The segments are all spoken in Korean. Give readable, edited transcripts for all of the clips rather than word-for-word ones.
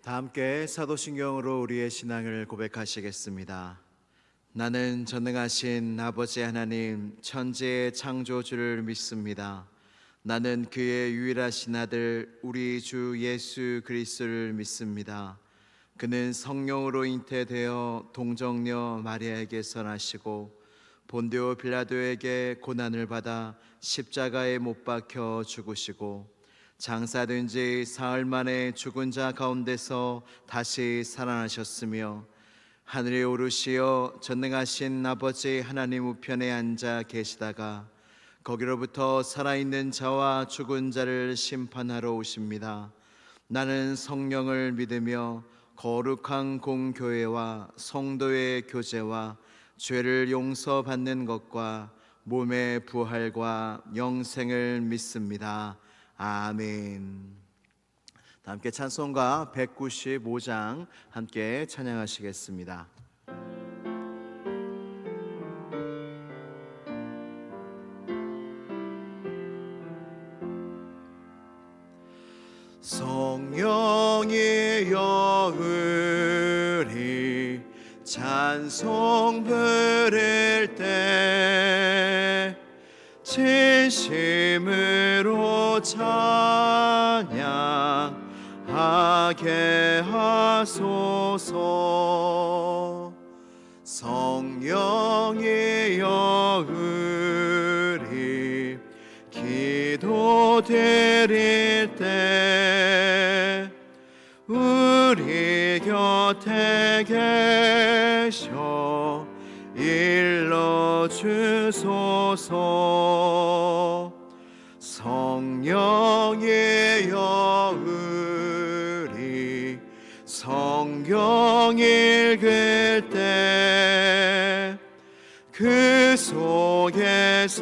다 함께 사도신경으로 우리의 신앙을 고백하시겠습니다. 나는 전능하신 아버지 하나님 천지의 창조주를 믿습니다. 나는 그의 유일하신 아들 우리 주 예수 그리스도를 믿습니다. 그는 성령으로 잉태되어 동정녀 마리아에게서 나시고 본디오 빌라도에게 고난을 받아 십자가에 못 박혀 죽으시고 장사된 지 사흘 만에 죽은 자 가운데서 다시 살아나셨으며 하늘에 오르시어 전능하신 아버지 하나님 우편에 앉아 계시다가 거기로부터 살아있는 자와 죽은 자를 심판하러 오십니다. 나는 성령을 믿으며 거룩한 공교회와 성도의 교제와 죄를 용서받는 것과 몸의 부활과 영생을 믿습니다. 아멘. 다 함께 찬송가 195장 함께 찬양하시겠습니다. 성령이 여으리 찬송 부를 때 진심으로 찬양하게 하소서. 성령이 여으리 기도 드릴 때 우리 곁에 계셔 일러주소서. 성령이 여으리 성경 읽을 때 그 속에서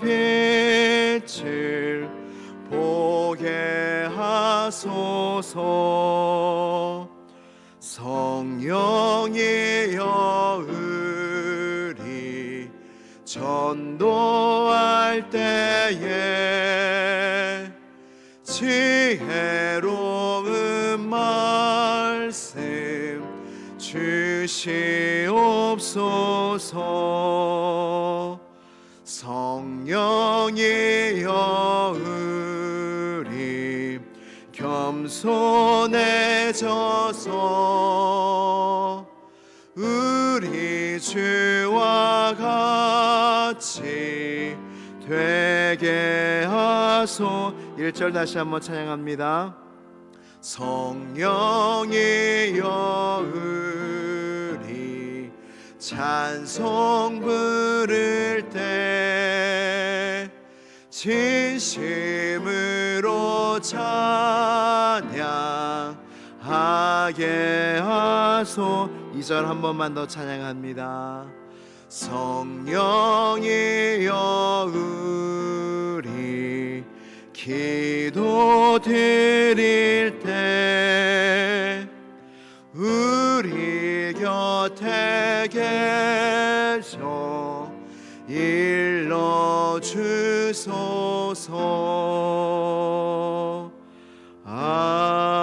빛을 보게 하소서. 성령이 여으리 전도할 때에 지혜로운 말씀 주시옵소서. 성령이 여으리 겸손해져서 우리 주와 같이 되게 하소. 1절 다시 한번 찬양합니다. 성령이 여으리 찬송 부를 때 진심으로 찬양하게 하소. 2절 한 번만 더 찬양합니다. 성령이 여으리 기도 드릴 때 우리 곁에 계셔 일러주소서. 아멘.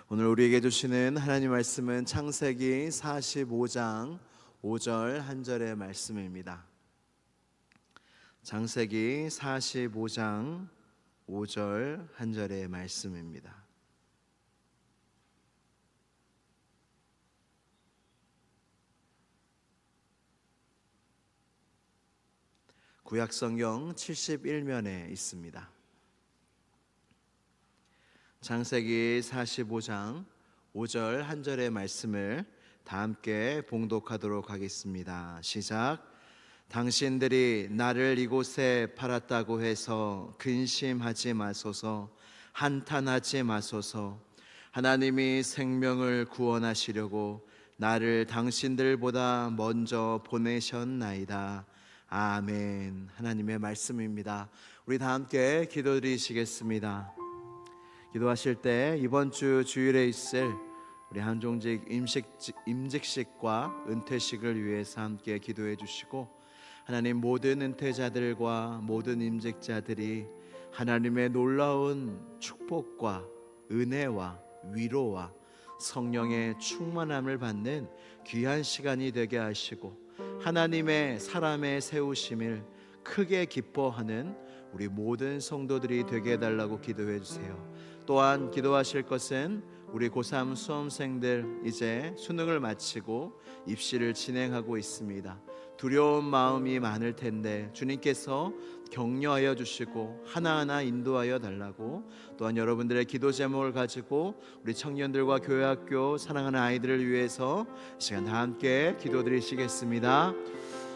오늘 우리에게 주시는 하나님 말씀은 창세기 45장 5절 한 절의 말씀입니다. 창세기 45장 5절 한 절의 말씀입니다. 구약성경 71면에 있습니다. 창세기 45장 5절 한 절의 말씀을 다 함께 봉독하도록 하겠습니다. 시작. 당신들이 나를 이곳에 팔았다고 해서 근심하지 마소서. 한탄하지 마소서. 하나님이 생명을 구원하시려고 나를 당신들보다 먼저 보내셨나이다. 아멘. 하나님의 말씀입니다. 우리 다 함께 기도드리시겠습니다. 기도하실 때 이번 주 주일에 있을 우리 한종직 임직식과 은퇴식을 위해서 함께 기도해 주시고, 하나님, 모든 은퇴자들과 모든 임직자들이 하나님의 놀라운 축복과 은혜와 위로와 성령의 충만함을 받는 귀한 시간이 되게 하시고, 하나님의 사람의 세우심을 크게 기뻐하는 우리 모든 성도들이 되게 해달라고 기도해 주세요. 또한 기도하실 것은 우리 고3 수험생들 이제 수능을 마치고 입시를 진행하고 있습니다. 두려운 마음이 많을 텐데 주님께서 격려하여 주시고 하나하나 인도하여 달라고, 또한 여러분들의 기도 제목을 가지고 우리 청년들과 교회학교 사랑하는 아이들을 위해서 이 시간 다 함께 기도드리시겠습니다.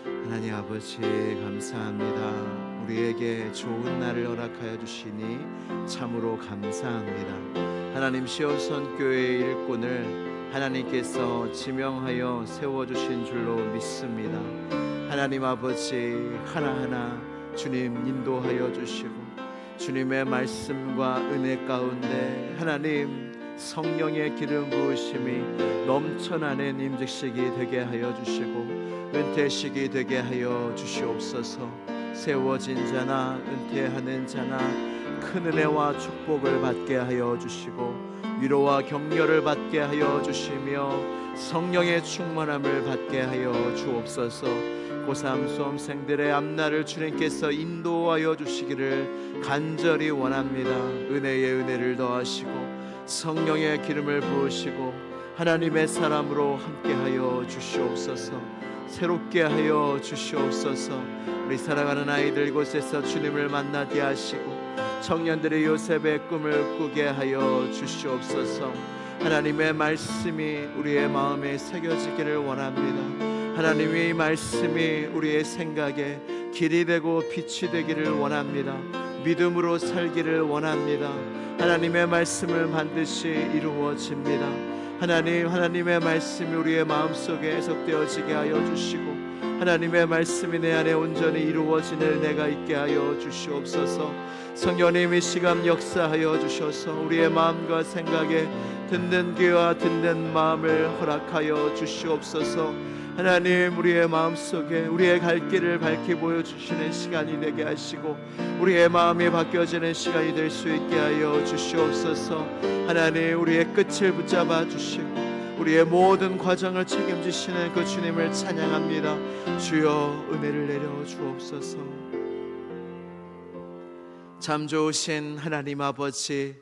하나님 아버지, 감사합니다. 우리에게 좋은 날을 허락하여 주시니 참으로 감사합니다. 하나님, 시온선 교회의 일꾼을 하나님께서 지명하여 세워주신 줄로 믿습니다. 하나님 아버지, 하나하나 주님 인도하여 주시고, 주님의 말씀과 은혜 가운데 하나님 성령의 기름 부으심이 넘쳐나는 임직식이 되게 하여 주시고, 은퇴식이 되게 하여 주시옵소서. 세워진 자나 은퇴하는 자나 큰 은혜와 축복을 받게 하여 주시고, 위로와 격려를 받게 하여 주시며 성령의 충만함을 받게 하여 주옵소서. 고3 수험생들의 앞날을 주님께서 인도하여 주시기를 간절히 원합니다. 은혜의 은혜를 더하시고 성령의 기름을 부으시고 하나님의 사람으로 함께하여 주시옵소서. 새롭게 하여 주시옵소서. 우리 사랑하는 아이들 이곳에서 주님을 만나게 하시고 청년들의 요셉의 꿈을 꾸게 하여 주시옵소서. 하나님의 말씀이 우리의 마음에 새겨지기를 원합니다. 하나님의 말씀이 우리의 생각에 길이 되고 빛이 되기를 원합니다. 믿음으로 살기를 원합니다. 하나님의 말씀을 반드시 이루어집니다. 하나님의 말씀이 우리의 마음속에 해석되어지게 하여 주시고, 하나님의 말씀이 내 안에 온전히 이루어지는 내가 있게 하여 주시옵소서. 성령님, 이 시간 역사하여 주셔서 우리의 마음과 생각에 듣는 귀와 듣는 마음을 허락하여 주시옵소서. 하나님, 우리의 마음속에 우리의 갈 길을 밝히 보여주시는 시간이 되게 하시고 우리의 마음이 바뀌어지는 시간이 될 수 있게 하여 주시옵소서. 하나님, 우리의 끝을 붙잡아 주시고 우리의 모든 과정을 책임지시는 그 주님을 찬양합니다. 주여, 은혜를 내려 주옵소서. 참 좋으신 하나님 아버지,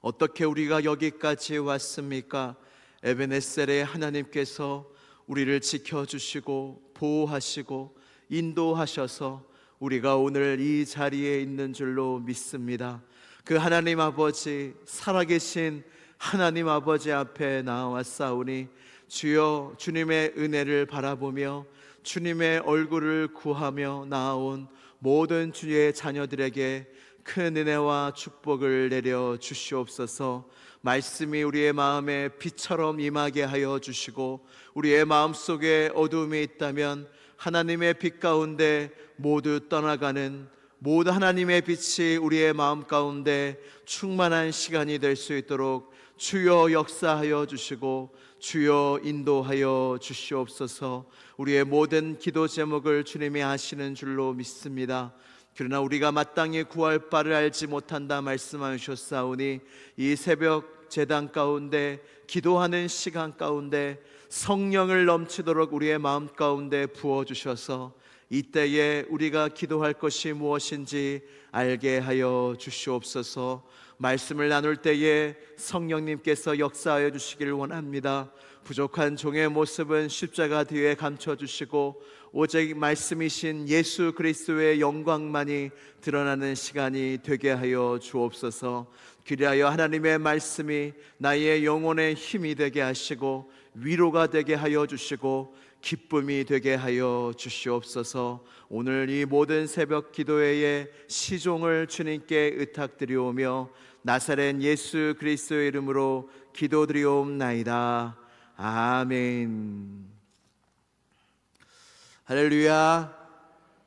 어떻게 우리가 여기까지 왔습니까? 에베네셀의 하나님께서 우리를 지켜주시고 보호하시고 인도하셔서 우리가 오늘 이 자리에 있는 줄로 믿습니다. 그 하나님 아버지, 살아계신 하나님 아버지 앞에 나와싸우니 주여, 주님의 은혜를 바라보며 주님의 얼굴을 구하며 나아온 모든 주의 자녀들에게 큰 은혜와 축복을 내려 주시옵소서. 말씀이 우리의 마음에 빛처럼 임하게 하여 주시고 우리의 마음속에 어두움이 있다면 하나님의 빛 가운데 모두 떠나가는, 모두 하나님의 빛이 우리의 마음 가운데 충만한 시간이 될 수 있도록 주여 역사하여 주시고 주여 인도하여 주시옵소서. 우리의 모든 기도 제목을 주님이 아시는 줄로 믿습니다. 그러나 우리가 마땅히 구할 바를 알지 못한다 말씀하셨사오니 이 새벽 제단 가운데 기도하는 시간 가운데 성령을 넘치도록 우리의 마음 가운데 부어주셔서 이때에 우리가 기도할 것이 무엇인지 알게 하여 주시옵소서. 말씀을 나눌 때에 성령님께서 역사하여 주시기를 원합니다. 부족한 종의 모습은 십자가 뒤에 감춰주시고 오직 말씀이신 예수 그리스도의 영광만이 드러나는 시간이 되게 하여 주옵소서. 그리하여 하나님의 말씀이 나의 영혼의 힘이 되게 하시고 위로가 되게 하여 주시고 기쁨이 되게 하여 주시옵소서. 오늘 이 모든 새벽 기도회의 시종을 주님께 의탁드리오며 나사렛 예수 그리스도의 이름으로 기도드리옵나이다. 아멘. 할렐루야.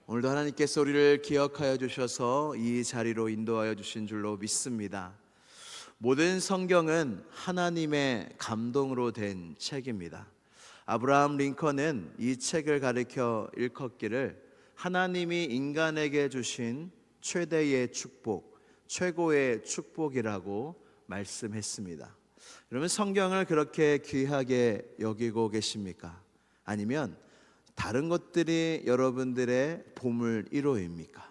오늘도 하나님께서 우리를 기억하여 주셔서 이 자리로 인도하여 주신 줄로 믿습니다. 모든 성경은 하나님의 감동으로 된 책입니다. 아브라함 링컨은 이 책을 가리켜 일컫기를 하나님이 인간에게 주신 최대의 축복, 최고의 축복이라고 말씀했습니다. 여러분, 성경을 그렇게 귀하게 여기고 계십니까? 아니면 다른 것들이 여러분들의 보물 1호입니까?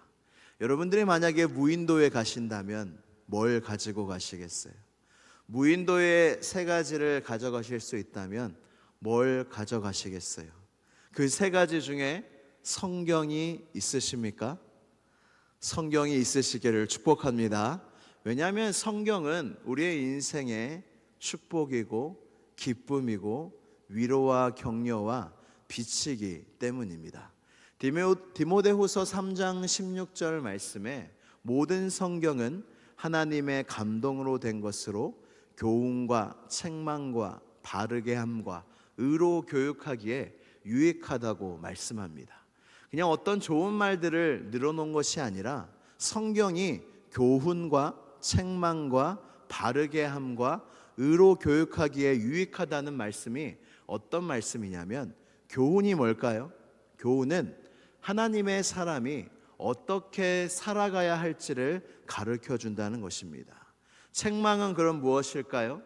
여러분들이 만약에 무인도에 가신다면 뭘 가지고 가시겠어요? 무인도에 3가지를 가져가실 수 있다면 뭘 가져가시겠어요? 그 3가지 중에 성경이 있으십니까? 성경이 있으시기를 축복합니다. 왜냐하면 성경은 우리의 인생의 축복이고 기쁨이고 위로와 격려와 빛이기 때문입니다. 디모데후서 3장 16절 말씀에 모든 성경은 하나님의 감동으로 된 것으로 교훈과 책망과 바르게 함과 의로 교육하기에 유익하다고 말씀합니다. 그냥 어떤 좋은 말들을 늘어놓은 것이 아니라 성경이 교훈과 책망과 바르게 함과 의로 교육하기에 유익하다는 말씀이 어떤 말씀이냐면, 교훈이 뭘까요? 교훈은 하나님의 사람이 어떻게 살아가야 할지를 가르쳐 준다는 것입니다. 책망은 그럼 무엇일까요?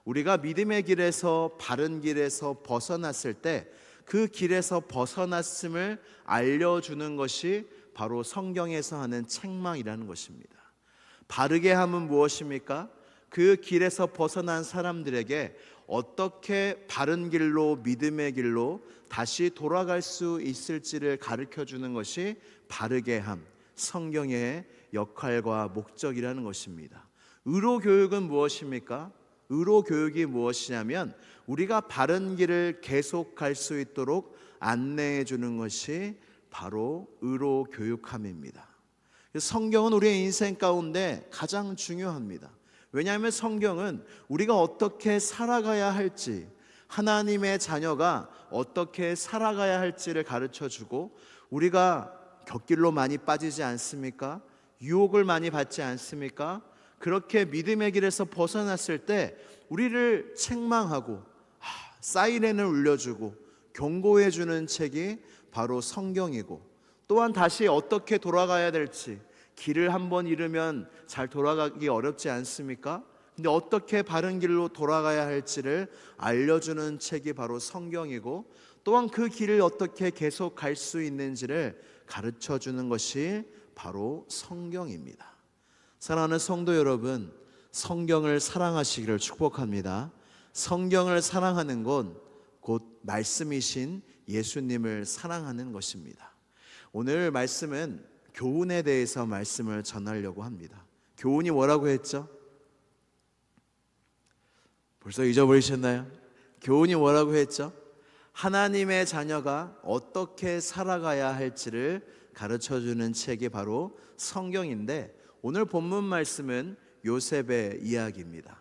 우리가 믿음의 길에서 바른 길에서 벗어났을 때 그 길에서 벗어났음을 알려주는 것이 바로 성경에서 하는 책망이라는 것입니다. 바르게 함은 무엇입니까? 그 길에서 벗어난 사람들에게 어떻게 바른 길로, 믿음의 길로 다시 돌아갈 수 있을지를 가르쳐 주는 것이 바르게 함, 성경의 역할과 목적이라는 것입니다. 의로 교육은 무엇입니까? 의로 교육이 무엇이냐면 우리가 바른 길을 계속 갈 수 있도록 안내해 주는 것이 바로 의로 교육함입니다. 성경은 우리의 인생 가운데 가장 중요합니다. 왜냐하면 성경은 우리가 어떻게 살아가야 할지, 하나님의 자녀가 어떻게 살아가야 할지를 가르쳐 주고, 우리가 곁길로 많이 빠지지 않습니까? 유혹을 많이 받지 않습니까? 그렇게 믿음의 길에서 벗어났을 때 우리를 책망하고 사이렌을 울려주고 경고해 주는 책이 바로 성경이고, 또한 다시 어떻게 돌아가야 될지, 길을 한번 잃으면 잘 돌아가기 어렵지 않습니까? 근데 어떻게 바른 길로 돌아가야 할지를 알려주는 책이 바로 성경이고, 또한 그 길을 어떻게 계속 갈 수 있는지를 가르쳐 주는 것이 바로 성경입니다. 사랑하는 성도 여러분, 성경을 사랑하시기를 축복합니다. 성경을 사랑하는 건 곧 말씀이신 예수님을 사랑하는 것입니다. 오늘 말씀은 교훈에 대해서 말씀을 전하려고 합니다. 교훈이 뭐라고 했죠? 벌써 잊어버리셨나요? 교훈이 뭐라고 했죠? 하나님의 자녀가 어떻게 살아가야 할지를 가르쳐주는 책이 바로 성경인데, 오늘 본문 말씀은 요셉의 이야기입니다.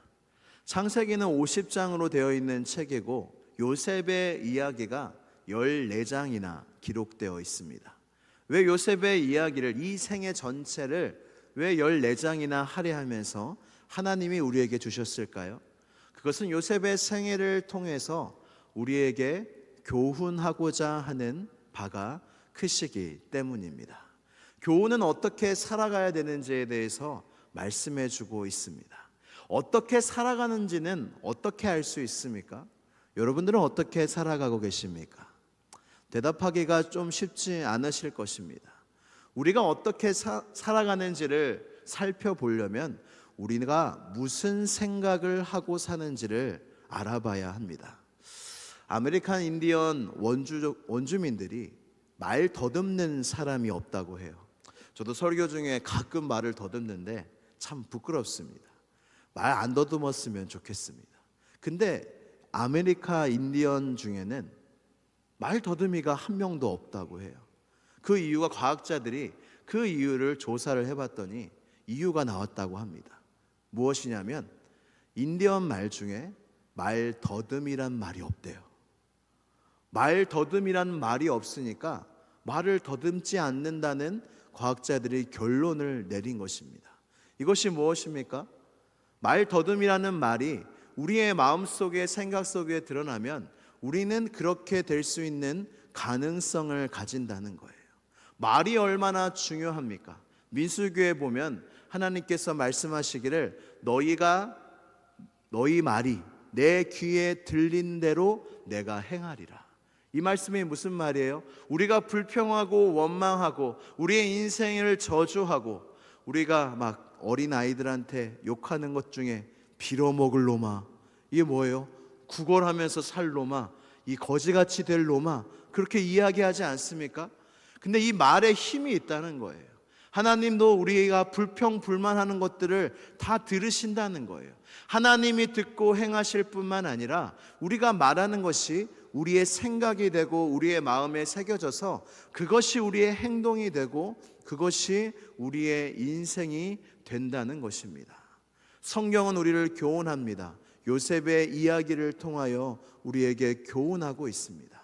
창세기는 50장으로 되어 있는 책이고, 요셉의 이야기가 14장이나 기록되어 있습니다. 왜 요셉의 이야기를, 이 생애 전체를 왜 14장이나 하려 하면서 하나님이 우리에게 주셨을까요? 그것은 요셉의 생애를 통해서 우리에게 교훈하고자 하는 바가 크시기 때문입니다. 교훈은 어떻게 살아가야 되는지에 대해서 말씀해 주고 있습니다. 어떻게 살아가는지는 어떻게 알 수 있습니까? 여러분들은 어떻게 살아가고 계십니까? 대답하기가 좀 쉽지 않으실 것입니다. 우리가 어떻게 살아가는지를 살펴보려면 우리가 무슨 생각을 하고 사는지를 알아봐야 합니다. 아메리칸 인디언 원주민들이 말 더듬는 사람이 없다고 해요. 저도 설교 중에 가끔 말을 더듬는데 참 부끄럽습니다. 말 안 더듬었으면 좋겠습니다. 근데 아메리카 인디언 중에는 말 더듬이가 한 명도 없다고 해요. 그 이유가, 과학자들이 그 이유를 조사를 해봤더니 이유가 나왔다고 합니다. 무엇이냐면 인디언 말 중에 말 더듬이란 말이 없대요. 말 더듬이란 말이 없으니까 말을 더듬지 않는다는 과학자들이 결론을 내린 것입니다. 이것이 무엇입니까? 말 더듬이라는 말이 우리의 마음속에, 생각 속에 드러나면 우리는 그렇게 될 수 있는 가능성을 가진다는 거예요. 말이 얼마나 중요합니까? 민수기에 보면 하나님께서 말씀하시기를 너희 말이 내 귀에 들린 대로 내가 행하리라. 이 말씀이 무슨 말이에요? 우리가 불평하고 원망하고 우리의 인생을 저주하고 우리가 막 어린 아이들한테 욕하는 것 중에 빌어먹을 놈아, 이게 뭐예요? 구걸하면서 살 놈아, 이 거지같이 될 놈아, 그렇게 이야기하지 않습니까? 근데 이 말에 힘이 있다는 거예요. 하나님도 우리가 불평불만하는 것들을 다 들으신다는 거예요. 하나님이 듣고 행하실 뿐만 아니라 우리가 말하는 것이 우리의 생각이 되고 우리의 마음에 새겨져서 그것이 우리의 행동이 되고 그것이 우리의 인생이 된다는 것입니다. 성경은 우리를 교훈합니다. 요셉의 이야기를 통하여 우리에게 교훈하고 있습니다.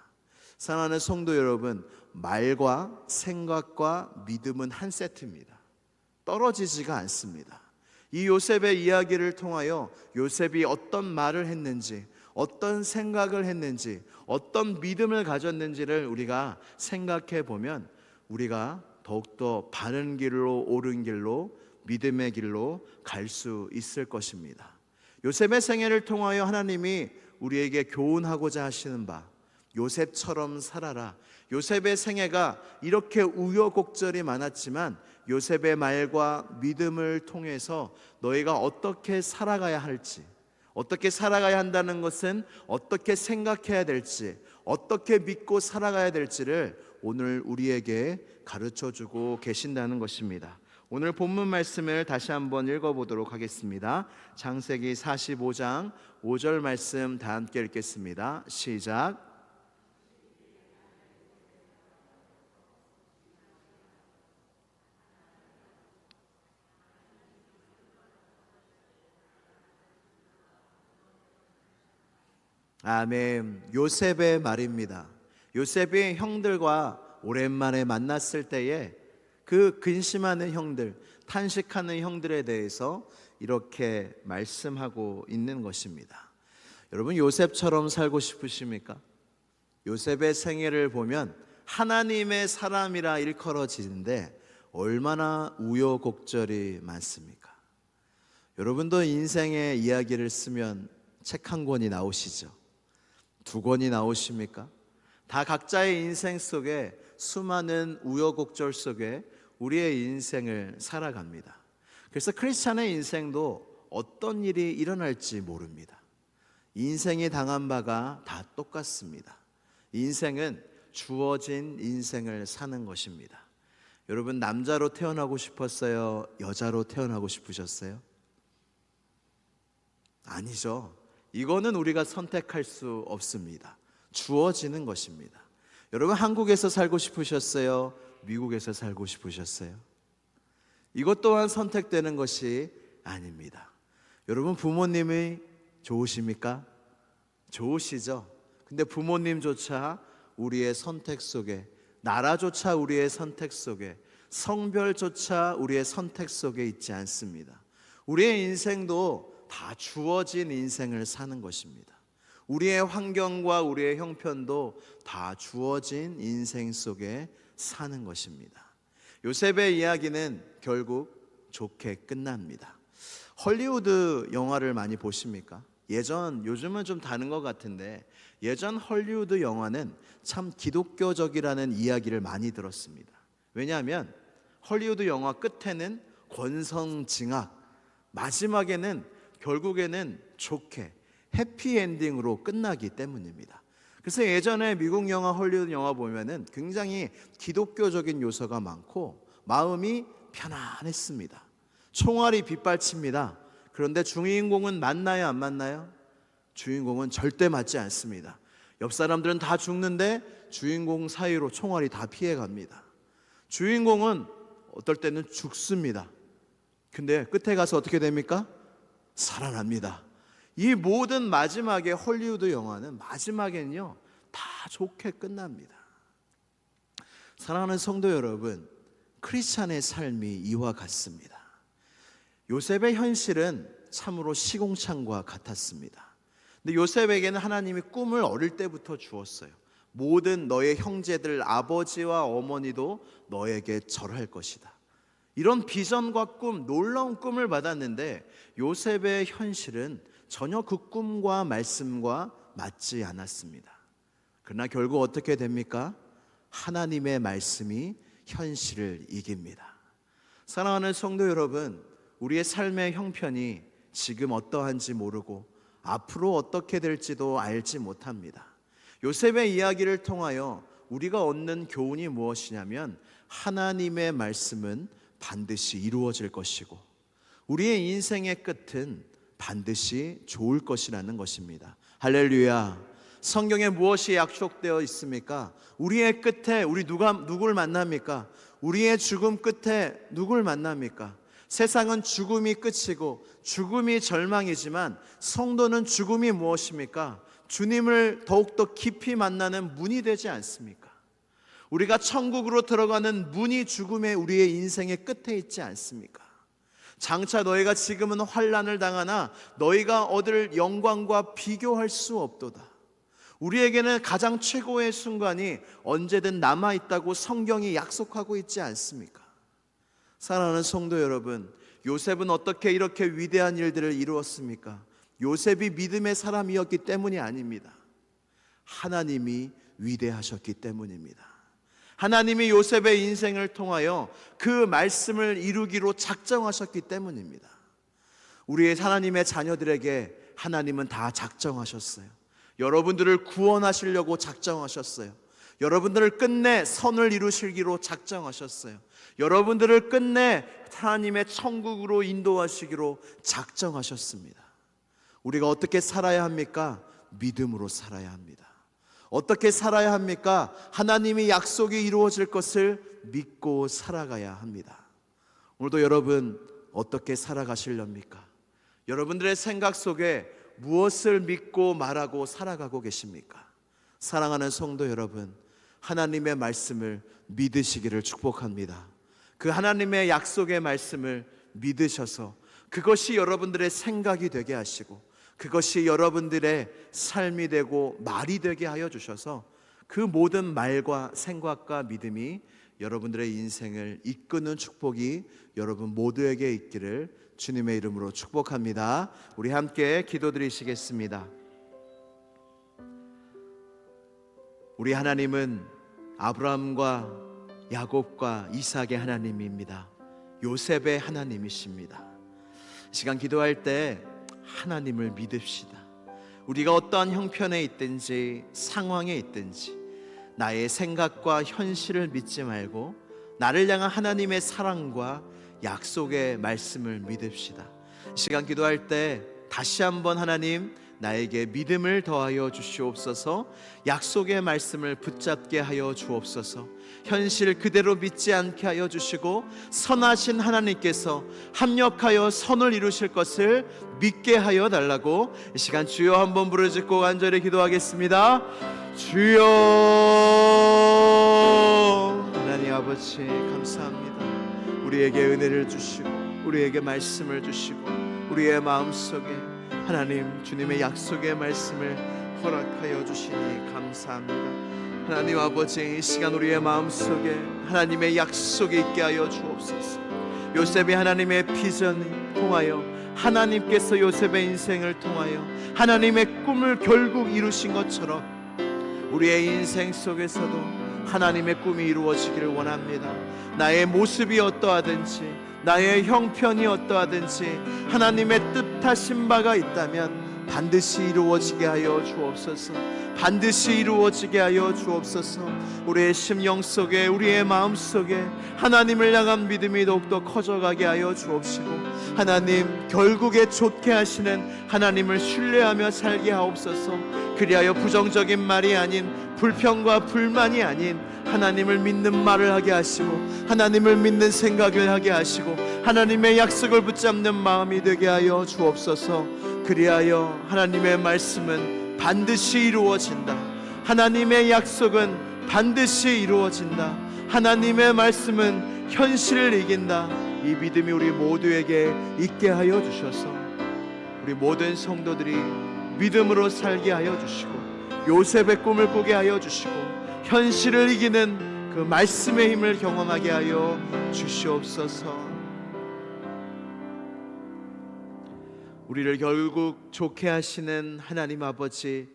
사랑하는 성도 여러분, 말과 생각과 믿음은 한 세트입니다. 떨어지지가 않습니다. 이 요셉의 이야기를 통하여 요셉이 어떤 말을 했는지, 어떤 생각을 했는지, 어떤 믿음을 가졌는지를 우리가 생각해 보면 우리가 더욱더 바른 길로, 옳은 길로, 믿음의 길로 갈 수 있을 것입니다. 요셉의 생애를 통하여 하나님이 우리에게 교훈하고자 하시는 바, 요셉처럼 살아라. 요셉의 생애가 이렇게 우여곡절이 많았지만 요셉의 말과 믿음을 통해서 너희가 어떻게 살아가야 할지, 어떻게 살아가야 한다는 것은 어떻게 생각해야 될지, 어떻게 믿고 살아가야 될지를 오늘 우리에게 가르쳐주고 계신다는 것입니다. 오늘 본문 말씀을 다시 한번 읽어보도록 하겠습니다. 창세기 45장 5절 말씀 다 함께 읽겠습니다. 시작. 아멘. 요셉의 말입니다. 요셉이 형들과 오랜만에 만났을 때에 그 근심하는 형들, 탄식하는 형들에 대해서 이렇게 말씀하고 있는 것입니다. 여러분, 요셉처럼 살고 싶으십니까? 요셉의 생애를 보면 하나님의 사람이라 일컬어지는데 얼마나 우여곡절이 많습니까? 여러분도 인생의 이야기를 쓰면 책 한 권이 나오시죠? 두 권이 나오십니까? 다 각자의 인생 속에 수많은 우여곡절 속에 우리의 인생을 살아갑니다. 그래서 크리스찬의 인생도 어떤 일이 일어날지 모릅니다. 인생이 당한 바가 다 똑같습니다. 인생은 주어진 인생을 사는 것입니다. 여러분, 남자로 태어나고 싶었어요? 여자로 태어나고 싶으셨어요? 아니죠. 이거는 우리가 선택할 수 없습니다. 주어지는 것입니다. 여러분, 한국에서 살고 싶으셨어요? 미국에서 살고 싶으셨어요? 이것 또한 선택되는 것이 아닙니다. 여러분, 부모님이 좋으십니까? 좋으시죠? 근데 부모님조차 우리의 선택 속에, 나라조차 우리의 선택 속에, 성별조차 우리의 선택 속에 있지 않습니다. 우리의 인생도 다 주어진 인생을 사는 것입니다. 우리의 환경과 우리의 형편도 다 주어진 인생 속에 사는 것입니다. 요셉의 이야기는 결국 좋게 끝납니다. 헐리우드 영화를 많이 보십니까? 요즘은 좀 다른 것 같은데 예전 헐리우드 영화는 참 기독교적이라는 이야기를 많이 들었습니다. 왜냐하면 헐리우드 영화 끝에는 권성징악, 마지막에는 결국에는 좋게 해피엔딩으로 끝나기 때문입니다. 그래서 예전에 미국 영화, 헐리우드 영화 보면은 굉장히 기독교적인 요소가 많고 마음이 편안했습니다. 총알이 빗발칩니다. 그런데 주인공은 맞나요, 안 맞나요? 주인공은 절대 맞지 않습니다. 옆 사람들은 다 죽는데 주인공 사이로 총알이 다 피해갑니다. 주인공은 어떨 때는 죽습니다. 근데 끝에 가서 어떻게 됩니까? 살아납니다. 이 모든 마지막에 헐리우드 영화는 마지막에는요 다 좋게 끝납니다. 사랑하는 성도 여러분, 크리스찬의 삶이 이와 같습니다. 요셉의 현실은 참으로 시궁창과 같았습니다. 근데 요셉에게는 하나님이 꿈을 어릴 때부터 주었어요. 모든 너의 형제들 아버지와 어머니도 너에게 절할 것이다. 이런 비전과 꿈, 놀라운 꿈을 받았는데 요셉의 현실은 전혀 그 꿈과 말씀과 맞지 않았습니다. 그러나 결국 어떻게 됩니까? 하나님의 말씀이 현실을 이깁니다. 사랑하는 성도 여러분, 우리의 삶의 형편이 지금 어떠한지 모르고 앞으로 어떻게 될지도 알지 못합니다. 요셉의 이야기를 통하여 우리가 얻는 교훈이 무엇이냐면 하나님의 말씀은 반드시 이루어질 것이고 우리의 인생의 끝은 반드시 좋을 것이라는 것입니다. 할렐루야. 성경에 무엇이 약속되어 있습니까? 우리의 끝에 누굴 만납니까? 우리의 죽음 끝에 누굴 만납니까? 세상은 죽음이 끝이고 죽음이 절망이지만 성도는 죽음이 무엇입니까? 주님을 더욱더 깊이 만나는 문이 되지 않습니까? 우리가 천국으로 들어가는 문이 죽음의 우리의 인생의 끝에 있지 않습니까? 장차 너희가 지금은 환난을 당하나 너희가 얻을 영광과 비교할 수 없도다. 우리에게는 가장 최고의 순간이 언제든 남아있다고 성경이 약속하고 있지 않습니까? 사랑하는 성도 여러분, 요셉은 어떻게 이렇게 위대한 일들을 이루었습니까? 요셉이 믿음의 사람이었기 때문이 아닙니다. 하나님이 위대하셨기 때문입니다. 하나님이 요셉의 인생을 통하여 그 말씀을 이루기로 작정하셨기 때문입니다. 우리의 하나님의 자녀들에게 하나님은 다 작정하셨어요. 여러분들을 구원하시려고 작정하셨어요. 여러분들을 끝내 선을 이루시기로 작정하셨어요. 여러분들을 끝내 하나님의 천국으로 인도하시기로 작정하셨습니다. 우리가 어떻게 살아야 합니까? 믿음으로 살아야 합니다. 어떻게 살아야 합니까? 하나님이 약속이 이루어질 것을 믿고 살아가야 합니다. 오늘도 여러분 어떻게 살아가시렵니까? 여러분들의 생각 속에 무엇을 믿고 말하고 살아가고 계십니까? 사랑하는 성도 여러분, 하나님의 말씀을 믿으시기를 축복합니다. 그 하나님의 약속의 말씀을 믿으셔서 그것이 여러분들의 생각이 되게 하시고 그것이 여러분들의 삶이 되고 말이 되게 하여 주셔서 그 모든 말과 생각과 믿음이 여러분들의 인생을 이끄는 축복이 여러분 모두에게 있기를 주님의 이름으로 축복합니다. 우리 함께 기도드리시겠습니다. 우리 하나님은 아브라함과 야곱과 이삭의 하나님입니다. 요셉의 하나님이십니다. 이 시간 기도할 때 하나님을 믿읍시다. 우리가 어떠한 형편에 있든지 상황에 있든지 나의 생각과 현실을 믿지 말고 나를 향한 하나님의 사랑과 약속의 말씀을 믿읍시다. 이 시간 기도할 때 다시 한번 하나님 나에게 믿음을 더하여 주시옵소서. 약속의 말씀을 붙잡게 하여 주옵소서. 현실 그대로 믿지 않게 하여 주시고 선하신 하나님께서 합력하여 선을 이루실 것을 믿게 하여 달라고 이 시간 주여 한번 부르짖고 간절히 기도하겠습니다. 주여. 하나님 아버지 감사합니다. 우리에게 은혜를 주시고 우리에게 말씀을 주시고 우리의 마음속에 하나님 주님의 약속의 말씀을 허락하여 주시니 감사합니다. 하나님 아버지 이 시간 우리의 마음속에 하나님의 약속이 있게 하여 주옵소서. 요셉이 하나님의 비전을 통하여 하나님께서 요셉의 인생을 통하여 하나님의 꿈을 결국 이루신 것처럼 우리의 인생 속에서도 하나님의 꿈이 이루어지기를 원합니다. 나의 모습이 어떠하든지 나의 형편이 어떠하든지 하나님의 뜻하신 바가 있다면 반드시 이루어지게 하여 주옵소서. 반드시 이루어지게 하여 주옵소서. 우리의 심령 속에 우리의 마음 속에 하나님을 향한 믿음이 더욱더 커져가게 하여 주옵시고 하나님 결국에 좋게 하시는 하나님을 신뢰하며 살게 하옵소서. 그리하여 부정적인 말이 아닌 불평과 불만이 아닌 하나님을 믿는 말을 하게 하시고 하나님을 믿는 생각을 하게 하시고 하나님의 약속을 붙잡는 마음이 되게 하여 주옵소서. 그리하여 하나님의 말씀은 반드시 이루어진다. 하나님의 약속은 반드시 이루어진다. 하나님의 말씀은 현실을 이긴다. 이 믿음이 우리 모두에게 있게 하여 주셔서 우리 모든 성도들이 믿음으로 살게 하여 주시고 요셉의 꿈을 꾸게 하여 주시고 현실을 이기는 그 말씀의 힘을 경험하게 하여 주시옵소서. 우리를 결국 좋게 하시는 하나님 아버지,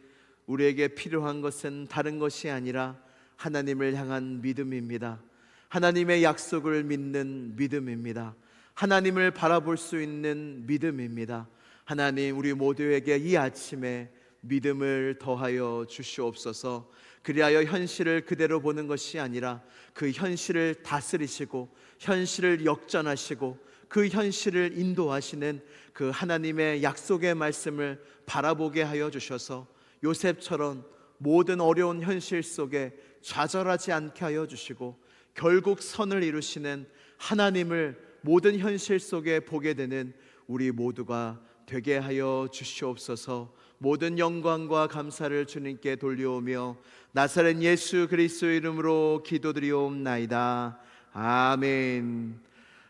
우리에게 필요한 것은 다른 것이 아니라 하나님을 향한 믿음입니다. 하나님의 약속을 믿는 믿음입니다. 하나님을 바라볼 수 있는 믿음입니다. 하나님, 우리 모두에게 이 아침에 믿음을 더하여 주시옵소서. 그리하여 현실을 그대로 보는 것이 아니라 그 현실을 다스리시고 현실을 역전하시고 그 현실을 인도하시는 그 하나님의 약속의 말씀을 바라보게 하여 주셔서 요셉처럼 모든 어려운 현실 속에 좌절하지 않게 하여 주시고 결국 선을 이루시는 하나님을 모든 현실 속에 보게 되는 우리 모두가 되게 하여 주시옵소서. 모든 영광과 감사를 주님께 돌려오며 나사렛 예수 그리스도의 이름으로 기도드리옵나이다. 아멘.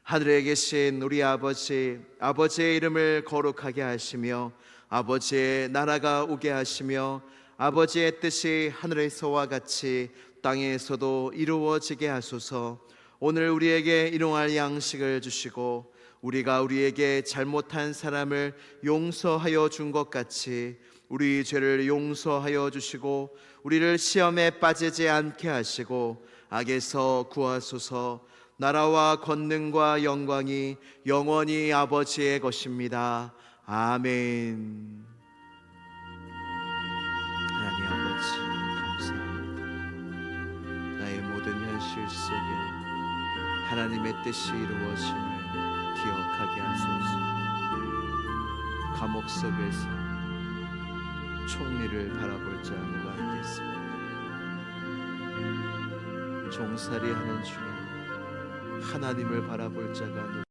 하늘에 계신 우리 아버지, 아버지의 이름을 거룩하게 하시며 아버지의 나라가 오게 하시며 아버지의 뜻이 하늘에서와 같이 땅에서도 이루어지게 하소서. 오늘 우리에게 일용할 양식을 주시고 우리가 우리에게 잘못한 사람을 용서하여 준 것 같이 우리 죄를 용서하여 주시고 우리를 시험에 빠지지 않게 하시고 악에서 구하소서. 나라와 권능과 영광이 영원히 아버지의 것입니다. 아멘. 하나님 아버지, 감사합니다. 나의 모든 현실 속에 하나님의 뜻이 이루어짐을 기억하게 하소서. 감옥 속에서 총리를 바라볼 자 누가 있겠습니까? 종살이 하는 중에 하나님을 바라볼 자가 누가